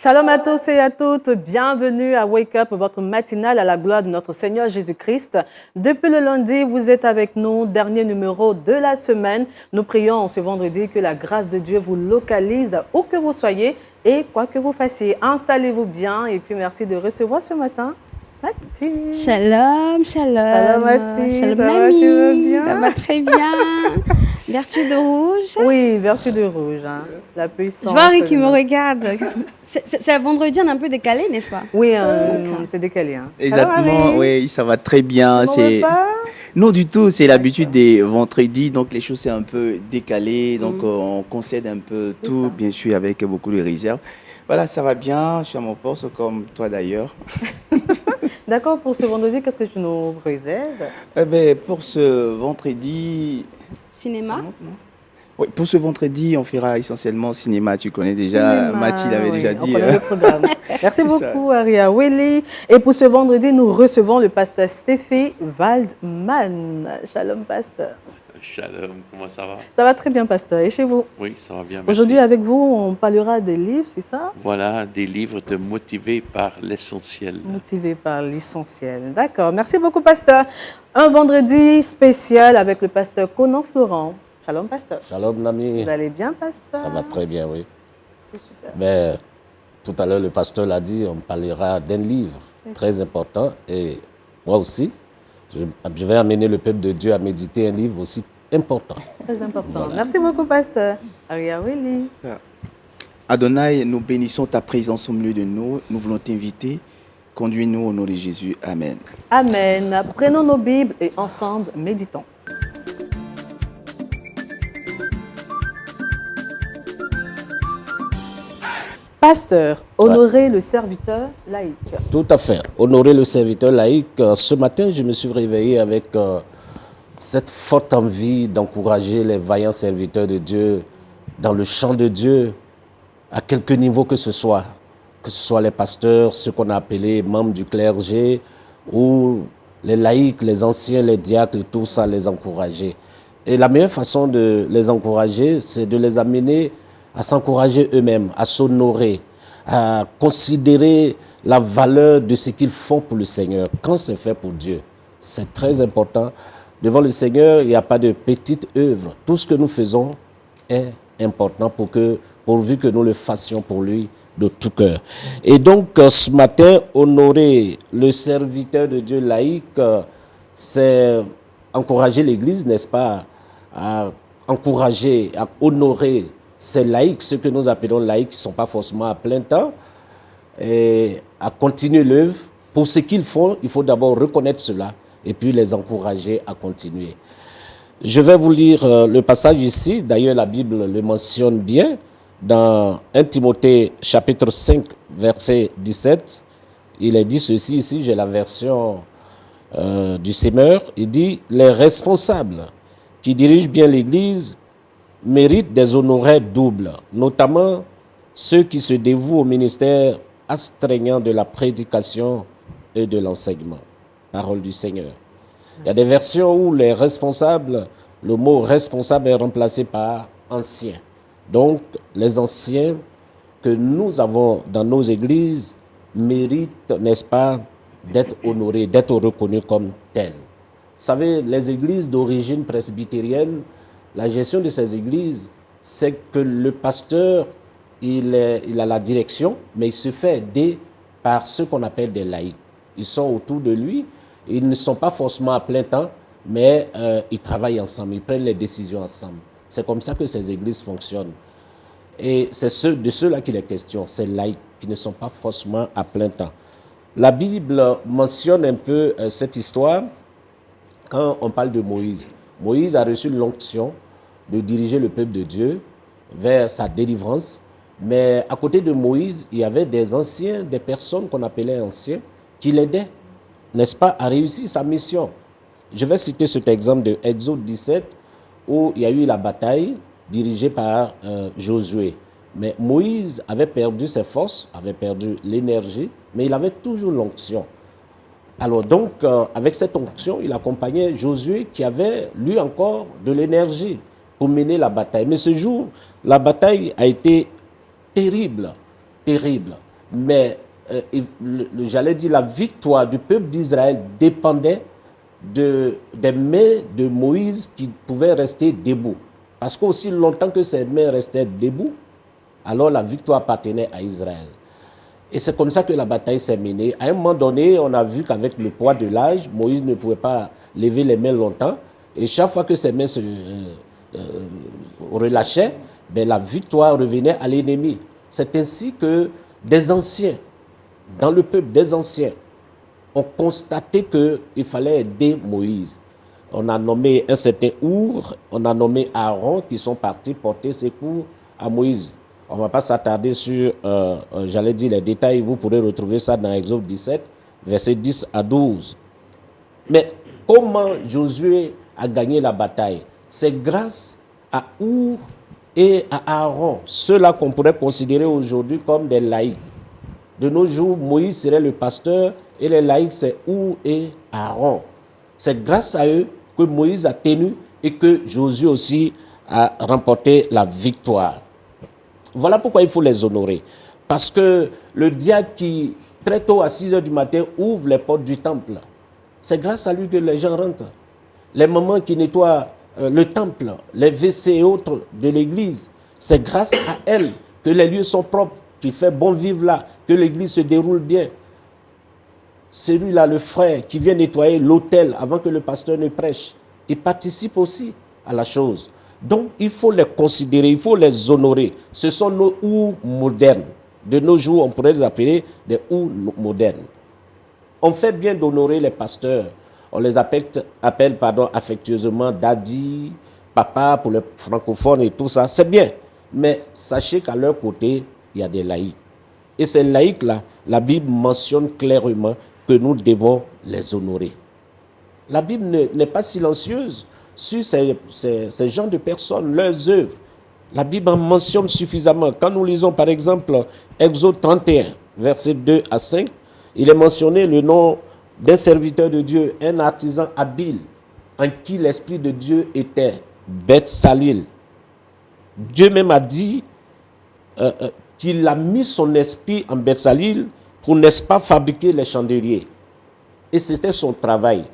Shalom à tous et à toutes, bienvenue à Wake Up, votre matinale à la gloire de notre Seigneur Jésus-Christ. Depuis le lundi, vous êtes avec nous, dernier numéro de la semaine. Nous prions ce vendredi que la grâce de Dieu vous localise où que vous soyez et quoi que vous fassiez. Installez-vous bien et puis merci de recevoir ce matin Mathilde. Shalom, shalom. Shalom Mathilde, Shalom, ça va, Nami. tu vas bien? Ça va très bien. Vertu de rouge. Oui, vertu de rouge, hein. La puissance. Je vois Harry qui me regarde. C'est un vendredi, on est un peu décalé, n'est-ce pas? Oui, c'est décalé. Hein. Exactement, oui, ça va très bien. Non du tout, c'est l'habitude des vendredis, donc les choses c'est un peu décalé, donc on concède un peu tout, ça. Bien sûr avec beaucoup de réserve. Voilà, ça va bien, je suis à mon poste comme toi d'ailleurs. D'accord, pour ce vendredi, qu'est-ce que tu nous réserves? Pour ce vendredi... Cinéma? Oui, pour ce vendredi, on fera essentiellement cinéma. Tu connais déjà, Mathilde avait déjà dit. On connaît le programme. Merci beaucoup, Aria Willy. Et pour ce vendredi, nous recevons le pasteur Stéphie Waldman. Shalom, pasteur. Shalom, comment ça va? Ça va très bien, pasteur. Et chez vous? Oui, ça va bien, merci. Aujourd'hui, avec vous, on parlera des livres, c'est ça? Voilà, des livres de motivés par l'essentiel. Motivés par l'essentiel. D'accord. Merci beaucoup, pasteur. Un vendredi spécial avec le pasteur Conan Florent. Shalom, pasteur. Shalom, Nami. Vous allez bien, pasteur? Ça va très bien, oui. Super. Mais tout à l'heure, le pasteur l'a dit, on parlera d'un livre très important. Et moi aussi, je vais amener le peuple de Dieu à méditer un livre aussi important. Très important. Voilà. Merci beaucoup, pasteur. Aria Willy. Adonai, nous bénissons ta présence au milieu de nous. Nous voulons t'inviter. Conduis-nous au nom de Jésus. Amen. Amen. Prenons nos Bibles et ensemble, méditons. Pasteur, honorer le serviteur laïque. Tout à fait. Honorer le serviteur laïque. Ce matin, je me suis réveillé avec cette forte envie d'encourager les vaillants serviteurs de Dieu dans le champ de Dieu, à quelque niveau que ce soit les pasteurs, ceux qu'on a appelés membres du clergé, ou les laïcs, les anciens, les diacres, tout ça, les encourager. Et la meilleure façon de les encourager, c'est de les amener à s'encourager eux-mêmes, à s'honorer, à considérer la valeur de ce qu'ils font pour le Seigneur. Quand c'est fait pour Dieu, c'est très important. Devant le Seigneur, il n'y a pas de petite œuvre. Tout ce que nous faisons est important pourvu que nous le fassions pour lui de tout cœur. Et donc, ce matin, honorer le serviteur de Dieu laïque, c'est encourager l'Église, n'est-ce pas, à encourager, à honorer ces laïcs, ceux que nous appelons laïcs, qui ne sont pas forcément à plein temps, et à continuer l'œuvre. Pour ce qu'ils font, il faut d'abord reconnaître cela et puis les encourager à continuer. Je vais vous lire le passage ici, d'ailleurs la Bible le mentionne bien, dans 1 Timothée chapitre 5, verset 17, il est dit ceci ici, j'ai la version du Semeur, il dit « Les responsables qui dirigent bien l'Église méritent des honoraires doubles, notamment ceux qui se dévouent au ministère astreignant de la prédication et de l'enseignement. » Parole du Seigneur. Il y a des versions où les responsables, le mot responsable est remplacé par ancien. Donc, les anciens que nous avons dans nos églises méritent, n'est-ce pas, d'être honorés, d'être reconnus comme tels. Vous savez, les églises d'origine presbytérienne, la gestion de ces églises, c'est que le pasteur, il a la direction, mais il se fait aider par ce qu'on appelle des laïcs. Ils sont autour de lui, ils ne sont pas forcément à plein temps, mais ils travaillent ensemble, ils prennent les décisions ensemble. C'est comme ça que ces églises fonctionnent. Et c'est de ceux-là qu'il est question, ces laïcs qui ne sont pas forcément à plein temps. La Bible mentionne un peu cette histoire quand on parle de Moïse. Moïse a reçu l'onction de diriger le peuple de Dieu vers sa délivrance. Mais à côté de Moïse, il y avait des anciens, des personnes qu'on appelait anciens, qui l'aidaient, n'est-ce pas, à réussir sa mission. Je vais citer cet exemple de Exode 17, où il y a eu la bataille dirigée par Josué. Mais Moïse avait perdu ses forces, avait perdu l'énergie, mais il avait toujours l'onction. Alors donc, avec cette onction, il accompagnait Josué qui avait, lui encore, de l'énergie pour mener la bataille. Mais ce jour, la bataille a été terrible, terrible. Mais j'allais dire, la victoire du peuple d'Israël dépendait des mains de Moïse qui pouvaient rester debout. Parce qu'aussi longtemps que ces mains restaient debout, alors la victoire appartenait à Israël. Et c'est comme ça que la bataille s'est menée. À un moment donné, on a vu qu'avec le poids de l'âge, Moïse ne pouvait pas lever les mains longtemps. Et chaque fois que ses mains se relâchaient, ben, la victoire revenait à l'ennemi. C'est ainsi que des anciens, dans le peuple, des anciens, ont constaté qu'il fallait aider Moïse. On a nommé un certain Our, on a nommé Aaron qui sont partis porter secours à Moïse. On ne va pas s'attarder sur, j'allais dire, les détails. Vous pourrez retrouver ça dans Exode 17, versets 10 à 12. Mais comment Josué a gagné la bataille? C'est grâce à Our et à Aaron, ceux-là qu'on pourrait considérer aujourd'hui comme des laïcs. De nos jours, Moïse serait le pasteur et les laïcs, c'est Our et Aaron. C'est grâce à eux que Moïse a tenu et que Josué aussi a remporté la victoire. Voilà pourquoi il faut les honorer. Parce que le diacre qui, très tôt à 6 h du matin, ouvre les portes du temple, c'est grâce à lui que les gens rentrent. Les mamans qui nettoient le temple, les WC et autres de l'église, c'est grâce à elles que les lieux sont propres, qu'il fait bon vivre là, que l'église se déroule bien. Celui-là, le frère qui vient nettoyer l'autel avant que le pasteur ne prêche, il participe aussi à la chose. Donc, il faut les considérer, il faut les honorer. Ce sont nos ou modernes. De nos jours, on pourrait les appeler des ou modernes. On fait bien d'honorer les pasteurs. On les appelle affectueusement daddy, papa pour les francophones et tout ça. C'est bien. Mais sachez qu'à leur côté, il y a des laïcs. Et ces laïcs-là, la Bible mentionne clairement que nous devons les honorer. La Bible n'est pas silencieuse sur ces genres de personnes, leurs œuvres. La Bible en mentionne suffisamment. Quand nous lisons par exemple Exode 31, versets 2 à 5, il est mentionné le nom d'un serviteur de Dieu, un artisan habile, en qui l'Esprit de Dieu était, Beth-Salil. Dieu même a dit qu'il a mis son esprit en Beth-Salil pour, n'est-ce pas, fabriquer les chandeliers. Et c'était son travail.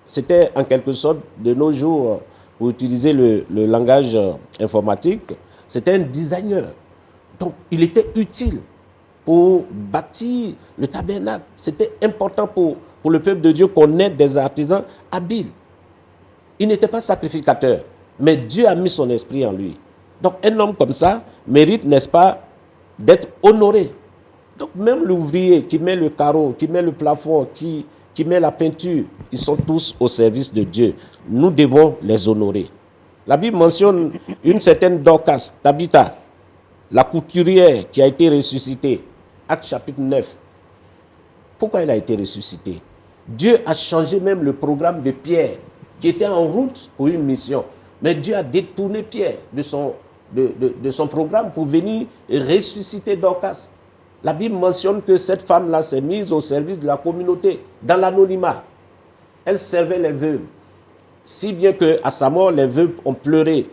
C'était en quelque sorte, de nos jours, pour utiliser le langage informatique, c'était un designer. Donc, il était utile pour bâtir le tabernacle. C'était important pour le peuple de Dieu qu'on ait des artisans habiles. Il n'était pas sacrificateur, mais Dieu a mis son esprit en lui. Donc, un homme comme ça mérite, n'est-ce pas, d'être honoré. Donc, même l'ouvrier qui met le carreau, qui met le plafond, qui met la peinture, ils sont tous au service de Dieu. Nous devons les honorer. La Bible mentionne une certaine Dorcas, Tabitha, la couturière qui a été ressuscitée. Acte chapitre 9. Pourquoi elle a été ressuscitée? Dieu a changé même le programme de Pierre, qui était en route pour une mission. Mais Dieu a détourné Pierre de son programme pour venir ressusciter Dorcas. La Bible mentionne que cette femme-là s'est mise au service de la communauté, dans l'anonymat. Elle servait les veuves. Si bien qu'à sa mort, les veuves ont pleuré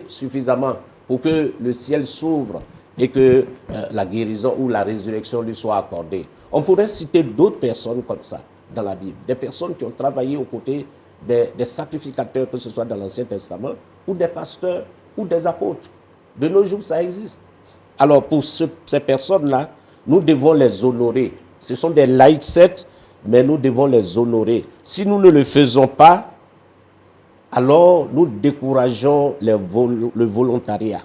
suffisamment pour que le ciel s'ouvre et que la guérison ou la résurrection lui soit accordée. On pourrait citer d'autres personnes comme ça dans la Bible. Des personnes qui ont travaillé aux côtés des sacrificateurs, que ce soit dans l'Ancien Testament, ou des pasteurs, ou des apôtres. De nos jours, ça existe. Alors, pour ces personnes-là, nous devons les honorer. Ce sont des laïcs, certes, mais nous devons les honorer. Si nous ne le faisons pas, alors nous décourageons le volontariat.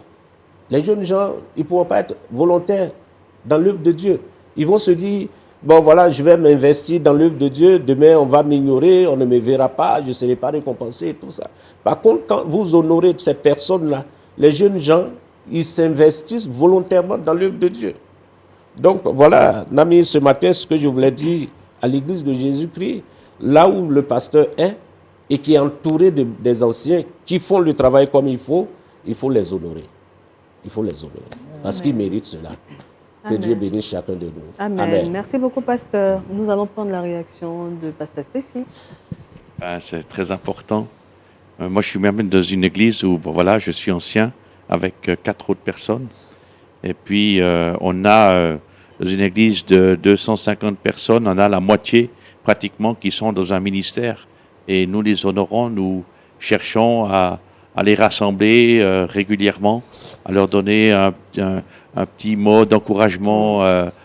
Les jeunes gens, ils ne pourront pas être volontaires dans l'œuvre de Dieu. Ils vont se dire, bon voilà, je vais m'investir dans l'œuvre de Dieu, demain on va m'ignorer, on ne me verra pas, je ne serai pas récompensé et tout ça. Par contre, quand vous honorez ces personnes-là, les jeunes gens, ils s'investissent volontairement dans l'œuvre de Dieu. Donc voilà, Nami, ce matin, ce que je voulais dire à l'église de Jésus-Christ, là où le pasteur est et qui est entouré des anciens qui font le travail comme il faut les honorer. Il faut les honorer. Parce qu'ils méritent cela. Que Dieu bénisse chacun de nous. Amen. Amen. Merci beaucoup, pasteur. Nous allons prendre la réaction de pasteur Stéphie. C'est très important. Moi, je suis même dans une église où voilà, je suis ancien avec 4 autres personnes. Et puis, on a Dans une église de 250 personnes, on a la moitié pratiquement qui sont dans un ministère. Et nous les honorons, nous cherchons à les rassembler régulièrement, à leur donner un petit mot d'encouragement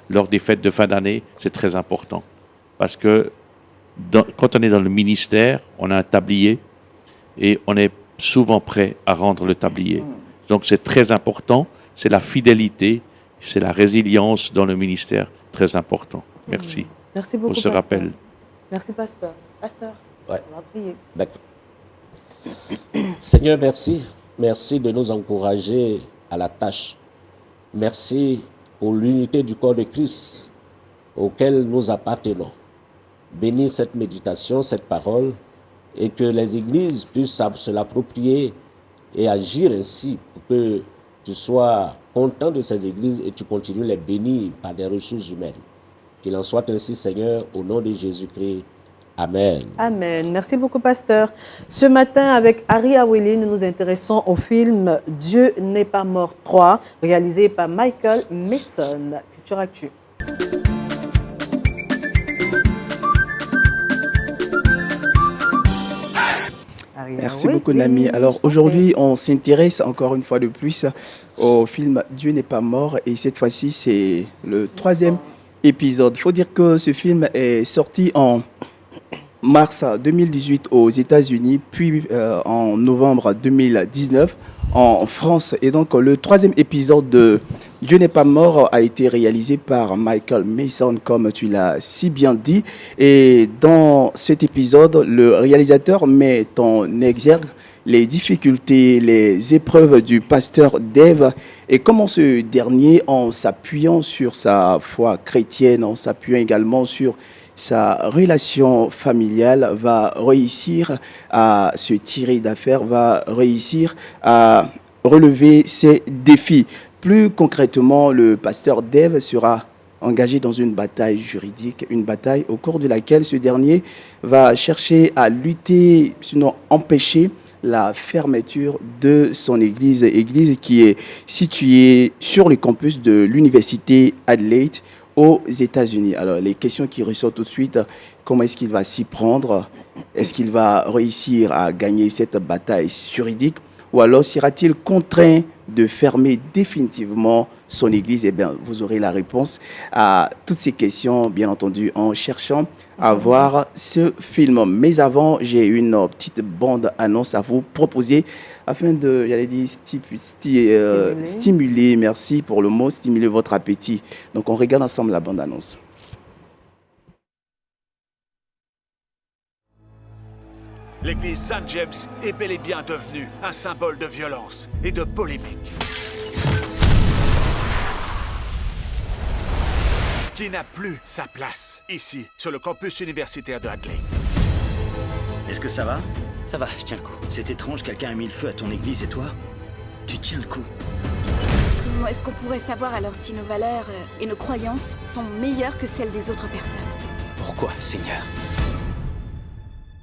lors des fêtes de fin d'année. C'est très important. Parce que quand on est dans le ministère, on a un tablier et on est souvent prêt à rendre le tablier. Donc c'est très important, c'est la fidélité, c'est la résilience dans le ministère, très important. Merci. Merci beaucoup, pour ce pasteur. rappel. Merci, pasteur. Pasteur, Ouais. on va prier. D'accord. Seigneur, merci. Merci de nous encourager à la tâche. Merci pour l'unité du corps de Christ auquel nous appartenons. Bénis cette méditation, cette parole, et que les églises puissent se l'approprier et agir ainsi pour que tu sois content de ces églises et tu continues de les bénir par des ressources humaines. Qu'il en soit ainsi, Seigneur, au nom de Jésus-Christ. Amen. Amen. Merci beaucoup, pasteur. Ce matin, avec Harry Awele, nous nous intéressons au film Dieu n'est pas mort 3, réalisé par Michael Mason. Culture Actu. Merci beaucoup, Nami. Alors aujourd'hui, on s'intéresse encore une fois de plus au film Dieu n'est pas mort. Et cette fois-ci, c'est le 3e épisode. Il faut dire que ce film est sorti en mars 2018 aux États-Unis, puis en novembre 2019 en France. Et donc, le 3e épisode de Dieu n'est pas mort a été réalisé par Michael Mason, comme tu l'as si bien dit. Et dans cet épisode, le réalisateur met en exergue les difficultés, les épreuves du pasteur Dave et comment ce dernier, en s'appuyant sur sa foi chrétienne, en s'appuyant également sur sa relation familiale, va réussir à se tirer d'affaire, va réussir à relever ses défis. Plus concrètement, le pasteur Dave sera engagé dans une bataille juridique, une bataille au cours de laquelle ce dernier va chercher à lutter, sinon empêcher la fermeture de son église qui est située sur le campus de l'université Adelaide aux États-Unis. Alors, les questions qui ressortent tout de suite, comment est-ce qu'il va s'y prendre? Est-ce qu'il va réussir à gagner cette bataille juridique? Ou alors sera-t-il contraint de fermer définitivement son église? Eh bien, vous aurez la réponse à toutes ces questions, bien entendu, en cherchant à voir ce film. Mais avant, j'ai une petite bande-annonce à vous proposer afin de, j'allais dire, stimuler, merci pour le mot, stimuler votre appétit. Donc, on regarde ensemble la bande-annonce. L'église Saint James est bel et bien devenue un symbole de violence et de polémique. Qui n'a plus sa place ici, sur le campus universitaire de Adelaide. Est-ce que ça va? Ça va, je tiens le coup. C'est étrange, quelqu'un a mis le feu à ton église et toi, tu tiens le coup. Comment est-ce qu'on pourrait savoir alors si nos valeurs et nos croyances sont meilleures que celles des autres personnes? Pourquoi, Seigneur?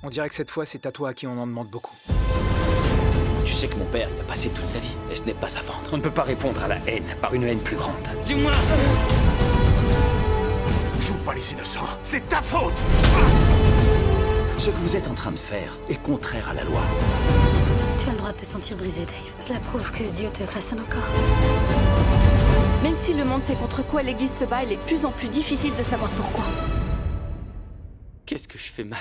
On dirait que cette fois, c'est à toi à qui on en demande beaucoup. Tu sais que mon père y a passé toute sa vie, et ce n'est pas à vendre. On ne peut pas répondre à la haine par une haine plus grande. Dis-moi! Joue pas les innocents, c'est ta faute! Ce que vous êtes en train de faire est contraire à la loi. Tu as le droit de te sentir brisé, Dave. Cela prouve que Dieu te façonne encore. Même si le monde sait contre quoi l'Église se bat, il est de plus en plus difficile de savoir pourquoi. Qu'est-ce que je fais mal?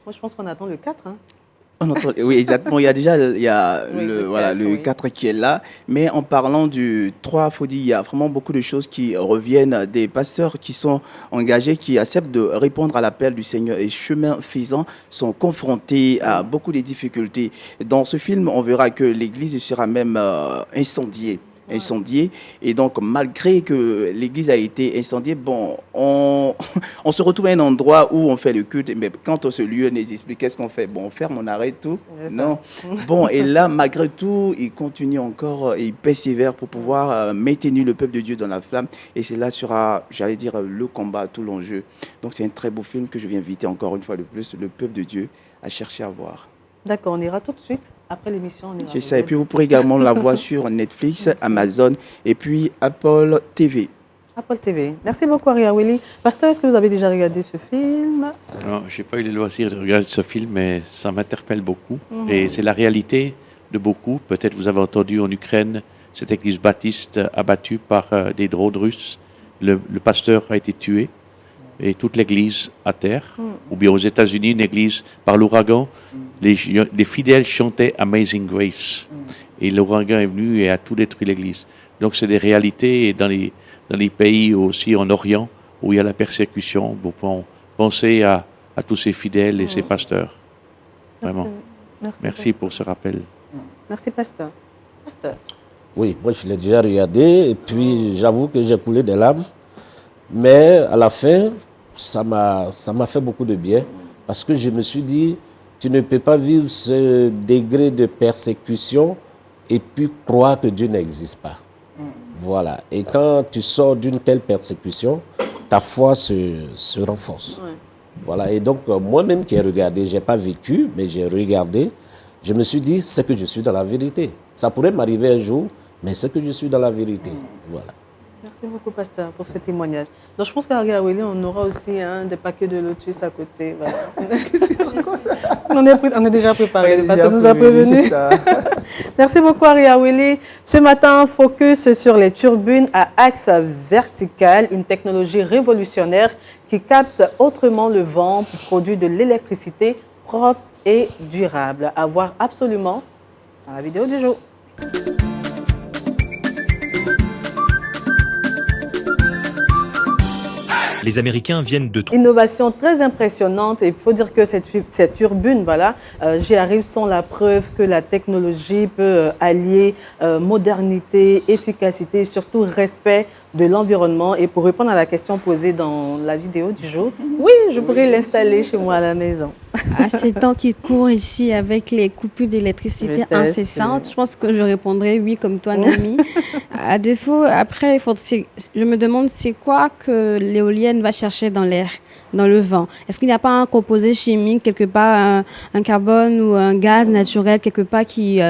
Moi, je pense qu'on attend le 4. Hein. Oui, exactement. Il y a déjà Oui, le 4 qui est là. Mais en parlant du 3, il faut dire il y a vraiment beaucoup de choses qui reviennent. Des pasteurs qui sont engagés, qui acceptent de répondre à l'appel du Seigneur. Et chemin faisant, sont confrontés à beaucoup de difficultés. Dans ce film, on verra que l'église sera même incendiée. Et donc malgré que l'église a été incendiée, bon, on se retrouve à un endroit où on fait le culte, mais quand ce lieu n'existe plus, qu'est-ce qu'on fait? Bon, on ferme, on arrête tout. Non. Bon, et là, malgré tout, il continue encore, il persévère pour pouvoir maintenir le peuple de Dieu dans la flamme, et cela sera, j'allais dire, le combat, tout l'enjeu. Donc c'est un très beau film que je vais inviter encore une fois de plus le peuple de Dieu à chercher à voir. D'accord, on ira tout de suite. Après l'émission, on ira. C'est ça. Et puis, vous pourrez également la voir sur Netflix, Amazon et puis Apple TV. Apple TV. Merci beaucoup, Aria Willy. Pasteur, est-ce que vous avez déjà regardé ce film? Non, je n'ai pas eu le loisir de regarder ce film, mais ça m'interpelle beaucoup. Et c'est la réalité de beaucoup. Peut-être vous avez entendu en Ukraine, cette église baptiste abattue par des drones russes. Le pasteur a été tué et toute l'église à terre. Ou bien aux États-Unis, une église par l'ouragan. Les fidèles chantaient Amazing Grace. Et l'ouragan est venu et a tout détruit l'église. Donc c'est des réalités et dans les pays aussi en Orient où il y a la persécution. Vous pouvez penser à tous ces fidèles et ces pasteurs. Vraiment. Merci pour ce rappel. Merci, Pasteur. Pasteur. Oui, moi je l'ai déjà regardé et puis j'avoue que j'ai coulé des larmes. Mais à la fin, ça m'a fait beaucoup de bien parce que je me suis dit, tu ne peux pas vivre ce degré de persécution et puis croire que Dieu n'existe pas. Voilà. Et quand tu sors d'une telle persécution, ta foi se renforce. Ouais. Voilà. Et donc, moi-même qui ai regardé, je n'ai pas vécu, mais j'ai regardé, je me suis dit, c'est que je suis dans la vérité. Ça pourrait m'arriver un jour, mais c'est que je suis dans la vérité. Voilà. Merci beaucoup, Pasteur, pour ce témoignage. Donc, je pense qu'à Willy, on aura aussi des paquets de lotus à côté. Voilà. on est déjà préparé. Le pasteur nous a prévenu. Merci beaucoup, Aria Willy. Ce matin, focus sur les turbines à axe vertical, une technologie révolutionnaire qui capte autrement le vent pour produire de l'électricité propre et durable. À voir absolument dans la vidéo du jour. Les Américains viennent de... Innovation très impressionnante et il faut dire que cette turbine, voilà, j'y arrive, sont la preuve que la technologie peut allier modernité, efficacité et surtout respect de l'environnement. Et pour répondre à la question posée dans la vidéo du jour, oui, je pourrais l'installer chez moi à la maison. À ces temps qui courent ici avec les coupures d'électricité incessantes, je pense que je répondrai oui comme toi, Nami. À défaut, après, je me demande c'est quoi que l'éolienne va chercher dans l'air, dans le vent. Est-ce qu'il n'y a pas un composé chimique quelque part, un carbone ou un gaz naturel quelque part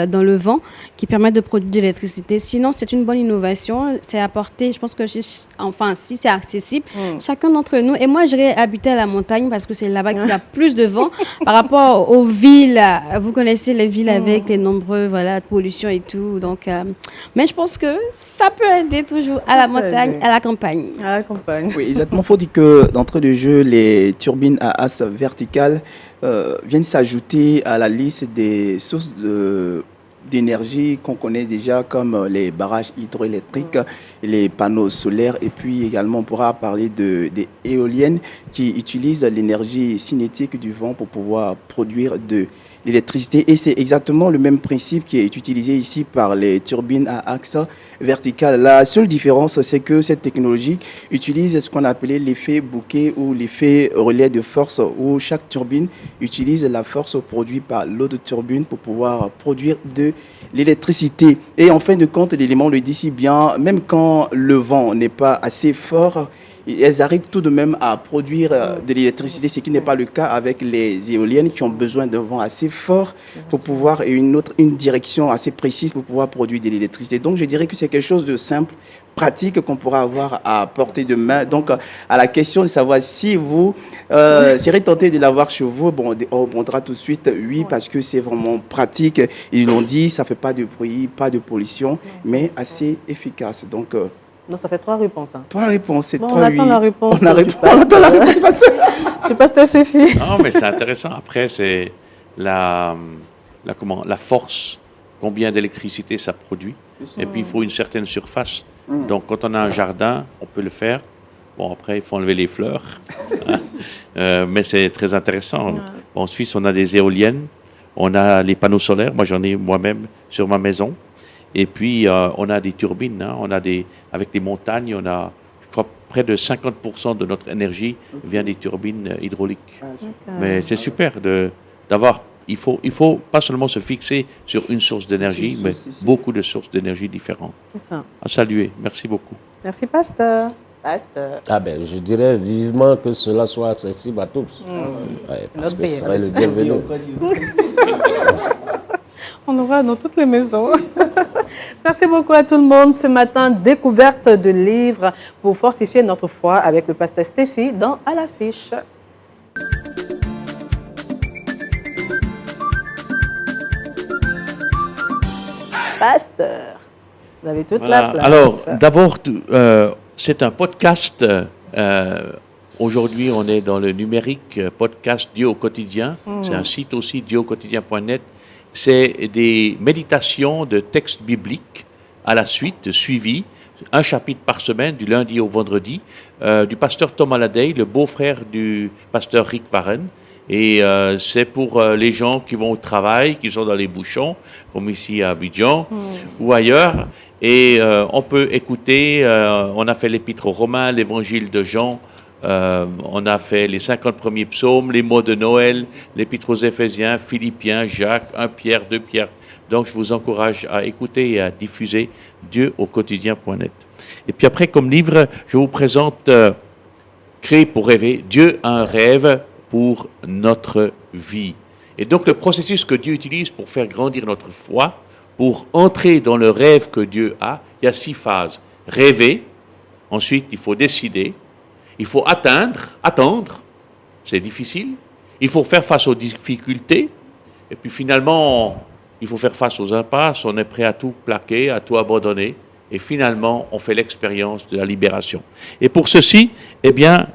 dans le vent qui permet de produire de l'électricité? Sinon, c'est une bonne innovation. C'est apporté, je pense que si c'est accessible, chacun d'entre nous. Et moi, j'irais habiter à la montagne parce que c'est là-bas qu'il y a plus de vent par rapport aux villes. Vous connaissez les villes avec les nombreux pollutions et tout. Donc, mais je pense que ça peut aider toujours à la montagne, à la campagne. À la campagne. Oui, exactement. Il faut dire que d'entrée de jeu, les turbines à axe vertical viennent s'ajouter à la liste des sources d'énergie qu'on connaît déjà comme les barrages hydroélectriques, les panneaux solaires et puis également on pourra parler des éoliennes qui utilisent l'énergie cinétique du vent pour pouvoir produire de l'électricité et c'est exactement le même principe qui est utilisé ici par les turbines à axe vertical. La seule différence, c'est que cette technologie utilise ce qu'on appelait l'effet bouquet ou l'effet relais de force où chaque turbine utilise la force produite par l'autre turbine pour pouvoir produire de l'électricité. Et en fin de compte, l'élément le dit si bien, même quand le vent n'est pas assez fort, elles arrivent tout de même à produire de l'électricité, ce qui n'est pas le cas avec les éoliennes qui ont besoin d'un vent assez fort pour pouvoir et une direction assez précise pour pouvoir produire de l'électricité. Donc je dirais que c'est quelque chose de simple, pratique qu'on pourra avoir à portée de main. Donc à la question de savoir si vous serez tenté de l'avoir chez vous, bon, on répondra tout de suite oui parce que c'est vraiment pratique. Ils l'ont dit, ça ne fait pas de bruit, pas de pollution, mais assez efficace. Donc non, ça fait 3 réponses. Hein. 3 réponses, c'est 3 oui. On attend la réponse. On attend la réponse. Du pasteur Séfi. Non, mais c'est intéressant. Après, c'est la force, combien d'électricité ça produit. Et puis, il faut une certaine surface. Donc, quand on a un jardin, on peut le faire. Bon, après, il faut enlever les fleurs. Mais c'est très intéressant. En Suisse, on a des éoliennes. On a les panneaux solaires. Moi, j'en ai moi-même sur ma maison. Et puis, on a des turbines, hein. Avec les montagnes, on a, je crois, près de 50% de notre énergie vient des turbines hydrauliques. Mais c'est super d'avoir, il faut pas seulement se fixer sur une source d'énergie, mais beaucoup de sources d'énergie différentes. C'est ça. À saluer. Merci beaucoup. Merci, pasteur. Pasteur. Ah ben, je dirais vivement que cela soit accessible à tous. Ouais, parce que ce serait le bienvenu. On le voit dans toutes les maisons. Merci beaucoup à tout le monde. Ce matin, découverte de livres pour fortifier notre foi avec le pasteur Stéphie dans À l'affiche. Pasteur, vous avez toute la place. Alors, d'abord, c'est un podcast. Aujourd'hui, on est dans le numérique, podcast Dieu au quotidien. C'est un site aussi, dieuauquotidien.net. C'est des méditations de textes bibliques à la suite, suivies, un chapitre par semaine, du lundi au vendredi, du pasteur Thomas Ladeille, le beau-frère du pasteur Rick Warren. Et c'est pour les gens qui vont au travail, qui sont dans les bouchons, comme ici à Abidjan ou ailleurs. Et on peut écouter, on a fait l'Épître aux Romains, l'Évangile de Jean, on a fait les 50 premiers psaumes, les mots de Noël, l'Épître aux Éphésiens, Philippiens, Jacques, 1 Pierre, 2 Pierre. Donc je vous encourage à écouter et à diffuser dieuauquotidien.net. Et puis après, comme livre, je vous présente Créer pour rêver. Dieu a un rêve pour notre vie. Et donc le processus que Dieu utilise pour faire grandir notre foi, pour entrer dans le rêve que Dieu a, il y a 6 phases. Rêver, ensuite il faut décider, il faut attendre, c'est difficile, il faut faire face aux difficultés, et puis finalement, il faut faire face aux impasses, on est prêt à tout plaquer, à tout abandonner, et finalement, on fait l'expérience de la libération. Et pour ceci, eh bien,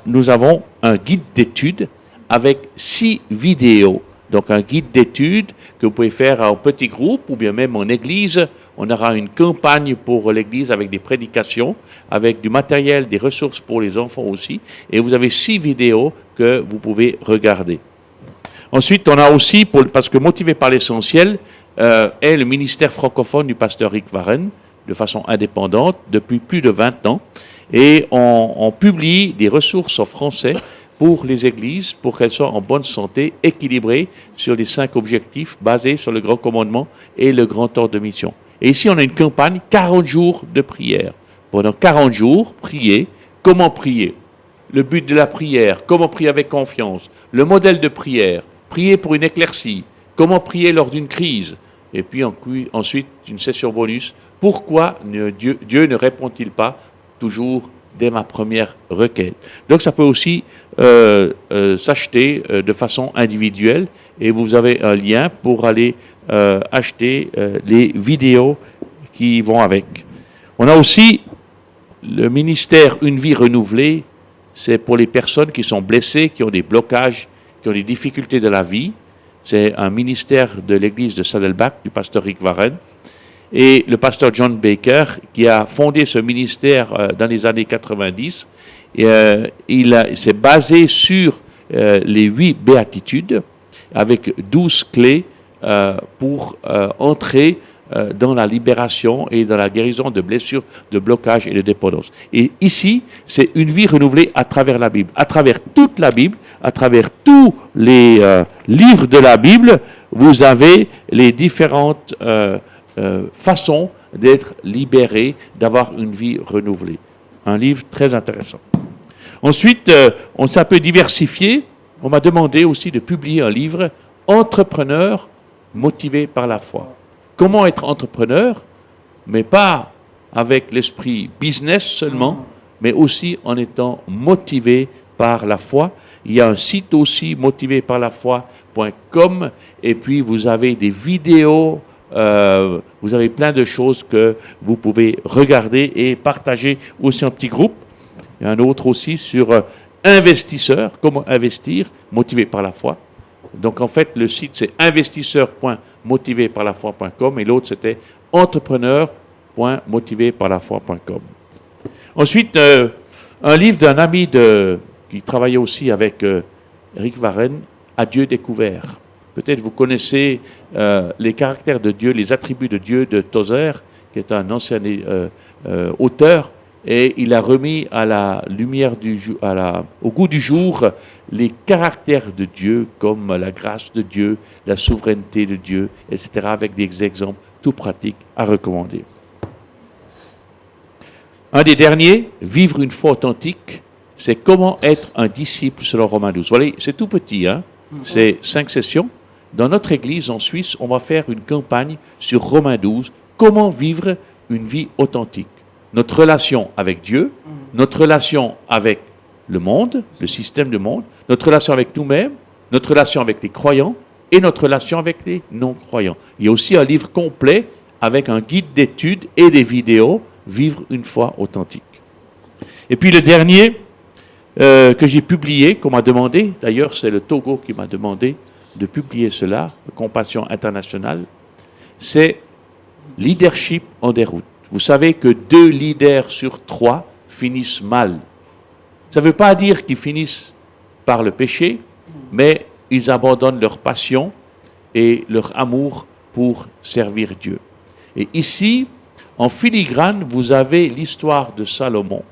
nous avons un guide d'études avec 6 vidéos. Donc, un guide d'études que vous pouvez faire en petit groupe ou bien même en église. On aura une campagne pour l'église avec des prédications, avec du matériel, des ressources pour les enfants aussi. Et vous avez 6 vidéos que vous pouvez regarder. Ensuite, on a aussi, parce que Motivé par l'essentiel est le ministère francophone du pasteur Rick Warren, de façon indépendante, depuis plus de 20 ans. Et on publie des ressources en français pour les églises, pour qu'elles soient en bonne santé, équilibrées sur les 5 objectifs basés sur le grand commandement et le grand ordre de mission. Et ici, on a une campagne, 40 jours de prière. Pendant 40 jours, prier. Comment prier? Le but de la prière, comment prier avec confiance, le modèle de prière, prier pour une éclaircie, comment prier lors d'une crise, et puis ensuite une session bonus. Pourquoi Dieu ne répond-il pas toujours dès ma première requête? Donc ça peut aussi s'acheter de façon individuelle, et vous avez un lien pour aller acheter les vidéos qui vont avec. On a aussi le ministère Une vie renouvelée. C'est pour les personnes qui sont blessées, qui ont des blocages, qui ont des difficultés de la vie. C'est un ministère de l'église de Saddleback, du pasteur Rick Warren. Et le pasteur John Baker, qui a fondé ce ministère dans les années 90, s'est basé sur les 8 béatitudes, avec 12 clés pour entrer dans la libération et dans la guérison de blessures, de blocages et de dépendance. Et ici, c'est une vie renouvelée à travers la Bible. À travers toute la Bible, à travers tous les livres de la Bible, vous avez les différentes façons d'être libéré, d'avoir une vie renouvelée. Un livre très intéressant. Ensuite, on s'est un peu diversifié. On m'a demandé aussi de publier un livre, Entrepreneur motivé par la foi. Comment être entrepreneur, mais pas avec l'esprit business seulement, mais aussi en étant motivé par la foi. Il y a un site aussi, motivéparlafoi.com, et puis vous avez des vidéos, vous avez plein de choses que vous pouvez regarder et partager aussi en petit groupe. Il y a un autre aussi sur investisseurs, comment investir, motivé par la foi. Donc en fait, le site c'est investisseur.motivéparlafoi.com et l'autre c'était entrepreneur.motivéparlafoi.com. Ensuite, un livre d'un ami qui travaillait aussi avec Rick Warren, À Dieu découvert. Peut-être vous connaissez les caractères de Dieu, les attributs de Dieu de Tozer, qui est un ancien auteur, et il a remis à la lumière au goût du jour les caractères de Dieu, comme la grâce de Dieu, la souveraineté de Dieu, etc., avec des exemples tout pratiques à recommander. Un des derniers, vivre une foi authentique, c'est comment être un disciple selon Romains 12. Voilà, c'est tout petit, hein? C'est 5 sessions. Dans notre église en Suisse, on va faire une campagne sur Romains 12, comment vivre une vie authentique. Notre relation avec Dieu, notre relation avec le monde, le système du monde, notre relation avec nous-mêmes, notre relation avec les croyants et notre relation avec les non-croyants. Il y a aussi un livre complet avec un guide d'études et des vidéos, Vivre une foi authentique. Et puis le dernier que j'ai publié, qu'on m'a demandé, d'ailleurs c'est le Togo qui m'a demandé de publier cela, Compassion internationale, c'est Leadership en déroute. Vous savez que 2 leaders sur 3 finissent mal. Ça ne veut pas dire qu'ils finissent par le péché, mais ils abandonnent leur passion et leur amour pour servir Dieu. Et ici, en filigrane, vous avez l'histoire de Salomon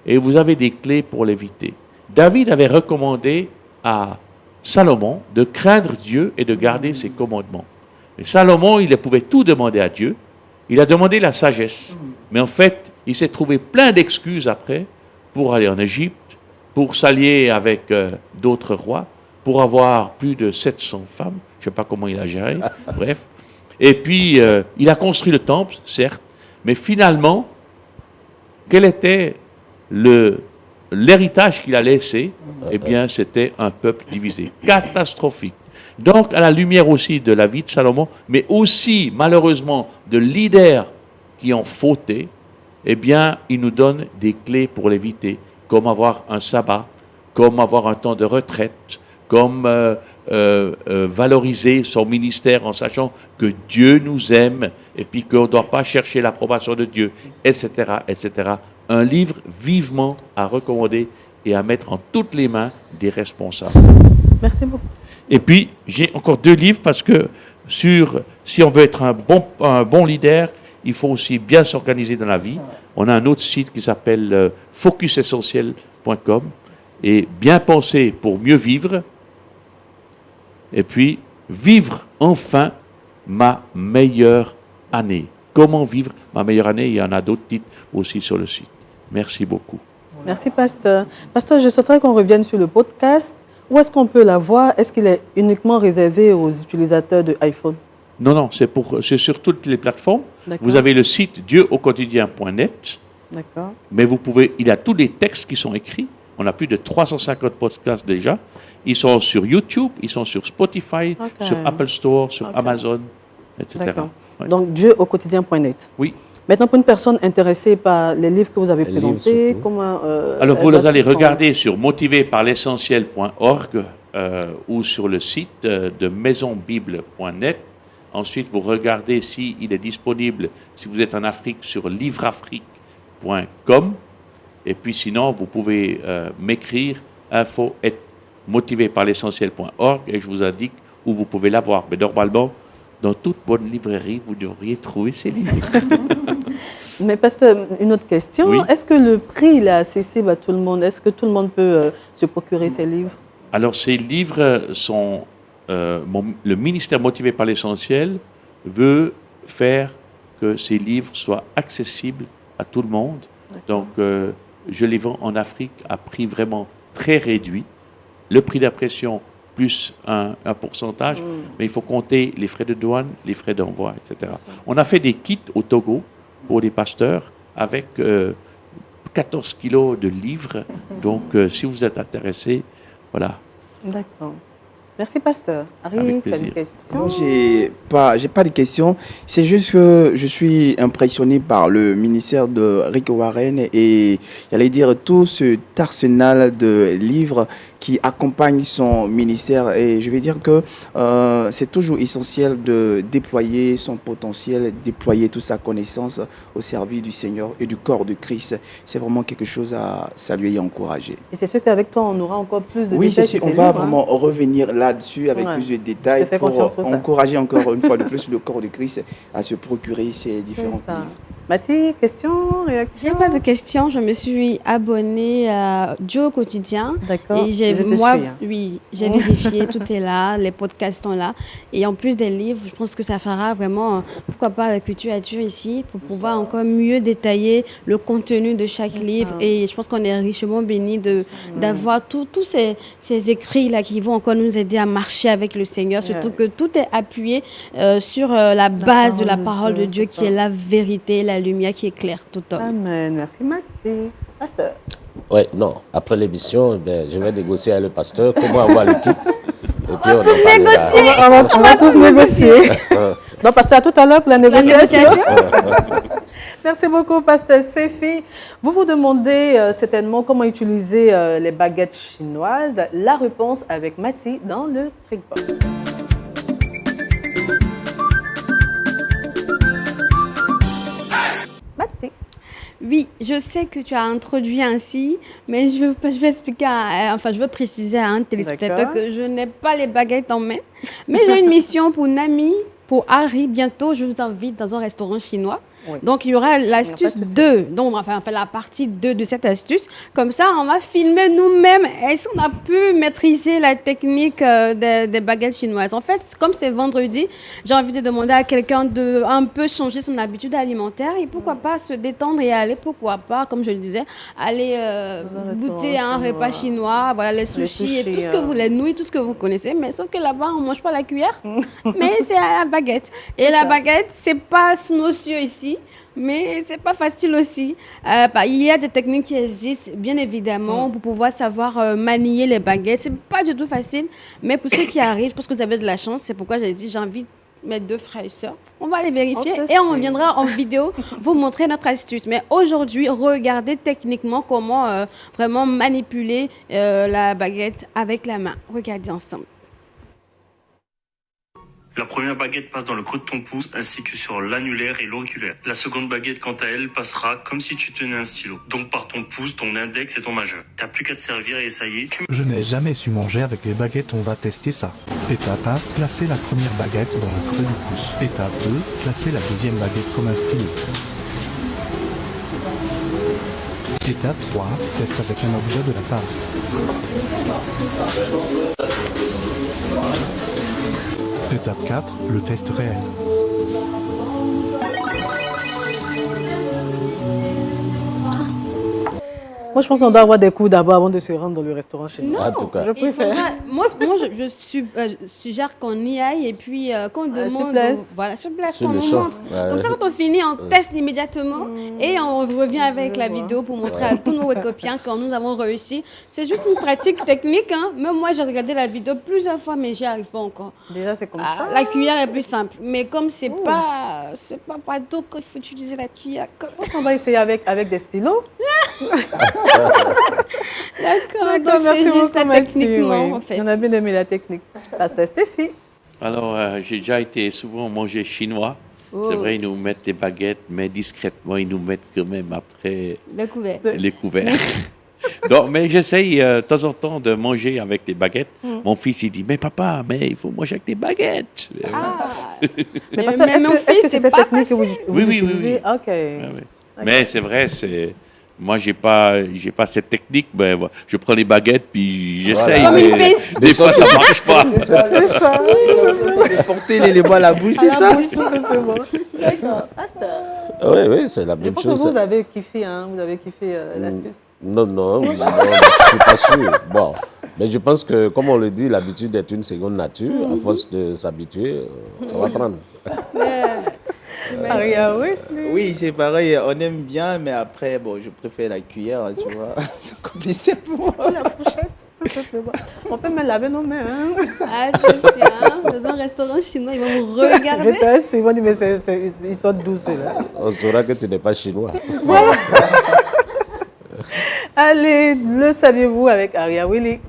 et vous avez des clés pour l'éviter. David avait recommandé à Salomon de craindre Dieu et de garder ses commandements. Et Salomon, il pouvait tout demander à Dieu. Il a demandé la sagesse. Mais en fait, il s'est trouvé plein d'excuses après pour aller en Égypte, pour s'allier avec d'autres rois, pour avoir plus de 700 femmes. Je ne sais pas comment il a géré. Bref. Et puis, il a construit le temple, certes. Mais finalement, quel était l'héritage qu'il a laissé? Eh bien, c'était un peuple divisé. Catastrophique. Donc, à la lumière aussi de la vie de Salomon, mais aussi, malheureusement, de leaders qui ont fauté, eh bien, il nous donne des clés pour l'éviter, comme avoir un sabbat, comme avoir un temps de retraite, comme valoriser son ministère en sachant que Dieu nous aime et puis qu'on ne doit pas chercher l'approbation de Dieu, etc., etc. Un livre vivement à recommander et à mettre en toutes les mains des responsables. Merci beaucoup. Et puis, j'ai encore 2 livres parce que si on veut être un bon leader, il faut aussi bien s'organiser dans la vie. On a un autre site qui s'appelle focusessentiel.com et bien penser pour mieux vivre. Et puis, vivre enfin ma meilleure année. Comment vivre ma meilleure année? Il y en a d'autres titres aussi sur le site. Merci beaucoup. Merci, Pasteur. Pasteur, je souhaiterais qu'on revienne sur le podcast. Où est-ce qu'on peut la voir? Est-ce qu'il est uniquement réservé aux utilisateurs de iPhone? Non, c'est sur toutes les plateformes. Vous avez le site dieuauquotidien.net. D'accord. Mais il y a tous les textes qui sont écrits. On a plus de 350 podcasts déjà. Ils sont sur YouTube, ils sont sur Spotify, sur Apple Store, sur Amazon, etc. D'accord. Ouais. Donc, dieuauquotidien.net. Oui. Maintenant, pour une personne intéressée par les livres que vous avez présentés, comment... Alors, vous allez regarder sur motivéparlessentiel.org ou sur le site de maisonbible.net. Ensuite, vous regardez s'il est disponible, si vous êtes en Afrique, sur livreafrique.com. Et puis, sinon, vous pouvez m'écrire info@motivéparlessentiel.org et je vous indique où vous pouvez l'avoir. Mais normalement, dans toute bonne librairie, vous devriez trouver ces livres. Mais pasteur, une autre question. Oui. Est-ce que le prix il est accessible à tout le monde? Est-ce que tout le monde peut se procurer ces livres? Alors, ces livres sont... le ministère Motivé par l'Essentiel veut faire que ces livres soient accessibles à tout le monde. Donc, je les vends en Afrique à prix vraiment très réduit. Le prix d'impression plus un pourcentage, mais il faut compter les frais de douane, les frais d'envoi, etc. On a fait des kits au Togo pour les pasteurs avec 14 kilos de livres. Donc, si vous êtes intéressé, voilà. D'accord. Merci, pasteur. Harry, tu as des questions? J'ai pas de questions. C'est juste que je suis impressionné par le ministère de Rick Warren et j'allais dire tout cet arsenal de livres qui accompagne son ministère. Et je vais dire que c'est toujours essentiel de déployer son potentiel, déployer toute sa connaissance au service du Seigneur et du corps de Christ. C'est vraiment quelque chose à saluer et encourager. Et c'est sûr qu'avec toi, on aura encore plus de détails. Oui, c'est sûr. On va vraiment revenir là-dessus avec plus de détails pour encourager encore une fois de plus le corps de Christ à se procurer ces différents livres. Mathie, questions, réactions? J'ai pas de questions. Je me suis abonnée à Dieu au quotidien. D'accord. Et Je te moi, suis, hein. oui, j'ai vérifié, tout est là, les podcasts sont là. Et en plus des livres, je pense que ça fera vraiment, pourquoi pas, la culture à Dieu ici, pour pouvoir encore mieux détailler le contenu de chaque livre. Et je pense qu'on est richement bénis d'avoir tous ces écrits-là qui vont encore nous aider à marcher avec le Seigneur. Surtout que tout est appuyé sur la base de la parole de Dieu qui est la vérité, la lumière qui éclaire tout homme. Amen. Merci, Mathie. Pasteur. Oui, non. Après l'émission, je vais négocier avec le pasteur comment avoir le kit. Et puis on va tous négocier. On va tous négocier. Donc, pasteur, à tout à l'heure pour la négociation. Merci beaucoup, pasteur Séfi. Vous vous demandez certainement comment utiliser les baguettes chinoises. La réponse avec Mathie dans le Trickbox. Mathie. Oui, je sais que tu as introduit ainsi, mais je vais expliquer, je veux préciser à un téléspectateur que je n'ai pas les baguettes en main, mais j'ai une mission pour Nami, pour Harry. Bientôt, je vous invite dans un restaurant chinois. Oui. Donc, il y aura l'astuce 2. Donc, on fait la partie 2 de cette astuce. Comme ça, on va filmer nous-mêmes. Est-ce qu'on a pu maîtriser la technique des baguettes chinoises? En fait, comme c'est vendredi, j'ai envie de demander à quelqu'un de un peu changer son habitude alimentaire et pourquoi pas se détendre et aller, pourquoi pas, comme je le disais, aller goûter un repas chinois, voilà, les sushis et tout ce que vous, les nouilles, tout ce que vous connaissez. Mais sauf que là-bas, on ne mange pas la cuillère, mais c'est à la baguette. Et la baguette, c'est pas sous nos cieux ici. Mais c'est pas facile aussi. Il y a des techniques qui existent, bien évidemment, pour pouvoir savoir manier les baguettes. C'est pas du tout facile, mais pour ceux qui arrivent, je pense que vous avez de la chance. C'est pourquoi j'ai dit, j'invite mes 2 frères et sœurs. On va les vérifier et on viendra en vidéo vous montrer notre astuce. Mais aujourd'hui, regardez techniquement comment vraiment manipuler la baguette avec la main. Regardez ensemble. La première baguette passe dans le creux de ton pouce ainsi que sur l'annulaire et l'auriculaire. La seconde baguette, quant à elle, passera comme si tu tenais un stylo. Donc par ton pouce, ton index et ton majeur. T'as plus qu'à te servir et ça y est, Je n'ai jamais su manger avec les baguettes, on va tester ça. Étape 1, placer la première baguette dans le creux du pouce. Étape 2, placer la deuxième baguette comme un stylo. Étape 3, teste avec un objet de la table. Étape 4, le test réel. Moi, je pense qu'on doit avoir des coups d'abord avant de se rendre dans le restaurant chez nous. Non, en tout cas. Je préfère. Moi, je suggère qu'on y aille et puis qu'on demande. Sur place, Sur qu'on le nous champ. montre. Comme ça, quand on finit, on teste immédiatement et on revient avec la vidéo pour montrer à tous nos copiens quand nous avons réussi. C'est juste une pratique technique. Même moi, j'ai regardé la vidéo plusieurs fois, mais j'y arrive pas encore. Déjà, c'est comme ça. La cuillère est plus simple. Mais comme c'est pas tout qu'il faut utiliser la cuillère. On va essayer avec des stylos. D'accord, donc c'est juste la technique, en fait. On a bien aimé la technique. Pasteur Stéphie. Alors, j'ai déjà été souvent manger chinois. C'est vrai, ils nous mettent des baguettes, mais discrètement, ils nous mettent quand même après les couverts. Donc, mais j'essaye de temps en temps de manger avec des baguettes. Mon fils, il dit, mais papa, mais il faut manger avec des baguettes. Mais est-ce que c'est cette technique que vous utilisez? Oui. OK. Mais c'est vrai, moi, j'ai pas cette technique. Ben, je prends les baguettes puis j'essaye. Voilà. Mais des fois, ça marche pas. C'est ça. Porter les bras à la bouche, c'est ça? D'accord. Oui, c'est la même chose. Je pense que vous avez kiffé, l'astuce. Non, je ne suis pas sûr. Bon, mais je pense que, comme on le dit, l'habitude est une seconde nature. À force de s'habituer, ça va prendre. Oui, c'est pareil, on aime bien, mais après, je préfère la cuillère, tu vois. C'est compliqué pour moi. La fourchette, tout simplement. On peut me laver nos mains. Attention, dans un restaurant chinois, ils vont vous regarder. Je t'assure, ils vont dire, mais ils sont doux, ceux-là. On saura que tu n'es pas chinois. Voilà. Allez, le saviez-vous avec Aria Willy?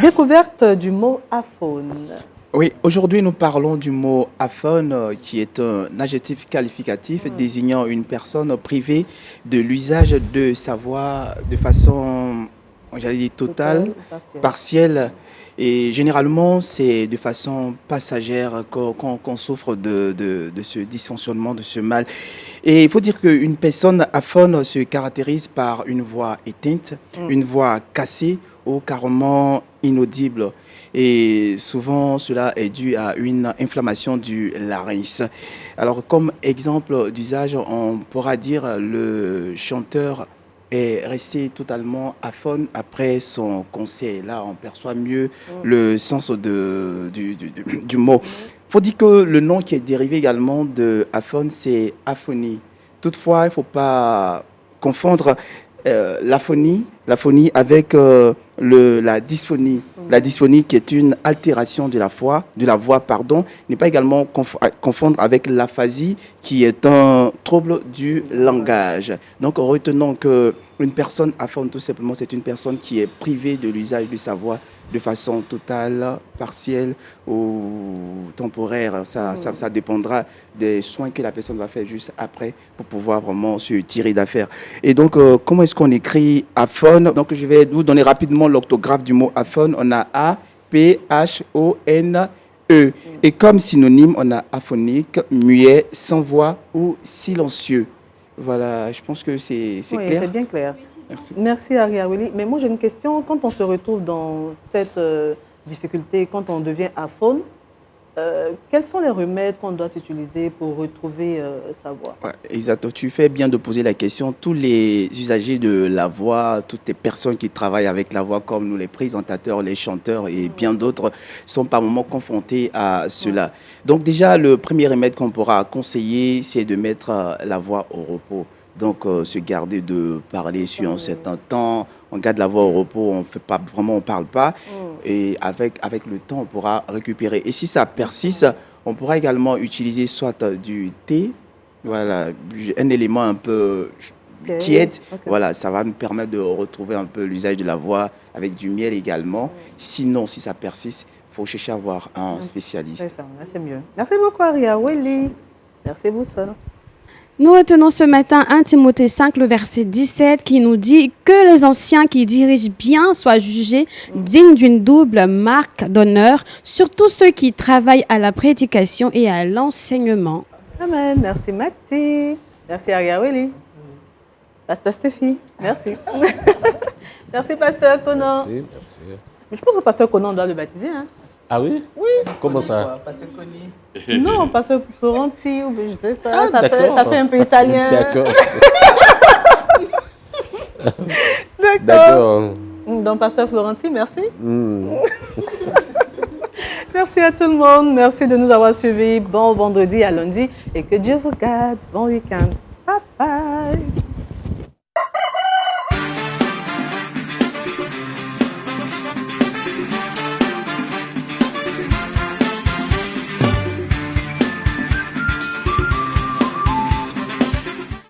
Découverte du mot aphone. Oui, aujourd'hui nous parlons du mot aphone qui est un adjectif qualificatif désignant une personne privée de l'usage de sa voix de façon, j'allais dire totale, partielle Et généralement, c'est de façon passagère qu'on souffre de ce dysfonctionnement, de ce mal. Et il faut dire qu'une personne aphone se caractérise par une voix éteinte, une voix cassée ou carrément inaudible. Et souvent, cela est dû à une inflammation du larynx. Alors, comme exemple d'usage, on pourra dire le chanteur est resté totalement aphone après son concert. Là, on perçoit mieux le sens du mot. Il faut dire que le nom qui est dérivé également de aphone, c'est aphonie. Toutefois, il ne faut pas confondre l'aphonie avec la dysphonie. La dysphonie qui est une altération de la voix, n'est pas également à confondre avec l'aphasie qui est un trouble du langage. Donc retenons qu'une personne aphone, tout simplement, c'est une personne qui est privée de l'usage de sa voix de façon totale, partielle ou temporaire. Ça dépendra des soins que la personne va faire juste après pour pouvoir vraiment se tirer d'affaire. Et donc, comment est-ce qu'on écrit aphone? Donc, je vais vous donner rapidement l'orthographe du mot aphone. On a A-P-H-O-N-E. Et comme synonyme, on a aphonique, muet, sans voix ou silencieux. Voilà, je pense que c'est oui, clair. C'est bien clair. Merci. Merci, Ariaweli. Mais moi, j'ai une question. Quand on se retrouve dans cette difficulté, quand on devient aphone, quels sont les remèdes qu'on doit utiliser pour retrouver sa voix? Ouais, exactement. Tu fais bien de poser la question. Tous les usagers de la voix, toutes les personnes qui travaillent avec la voix, comme nous, les présentateurs, les chanteurs et bien d'autres, sont par moments confrontés à cela. Donc déjà, le premier remède qu'on pourra conseiller, c'est de mettre la voix au repos. Donc, se garder de parler sur un certain temps. On garde la voix au repos, on fait pas vraiment, on parle pas. Et avec le temps, on pourra récupérer. Et si ça persiste, on pourra également utiliser soit du thé, voilà, un élément un peu tiède. Okay. Voilà, ça va nous permettre de retrouver un peu l'usage de la voix avec du miel également. Sinon, si ça persiste, il faut chercher à voir un spécialiste. C'est ça, c'est mieux. Merci beaucoup, Ariaweli. Merci beaucoup. Nous retenons ce matin 1 Timothée 5, le verset 17, qui nous dit que les anciens qui dirigent bien soient jugés dignes d'une double marque d'honneur, surtout ceux qui travaillent à la prédication et à l'enseignement. Amen. Merci, Mati. Merci, Ariaweli. Pasteur Stéphie, merci. Merci, Pasteur Conan. Merci. Mais je pense que Pasteur Conan doit le baptiser, hein? Ah oui? Oui. Comment ça? Non, Pasteur Florenti, ou je sais pas. Ça fait un peu italien. D'accord. D'accord. Donc, Pasteur Florenti, merci. Merci à tout le monde. Merci de nous avoir suivis. Bon vendredi à lundi. Et que Dieu vous garde. Bon week-end. Bye bye.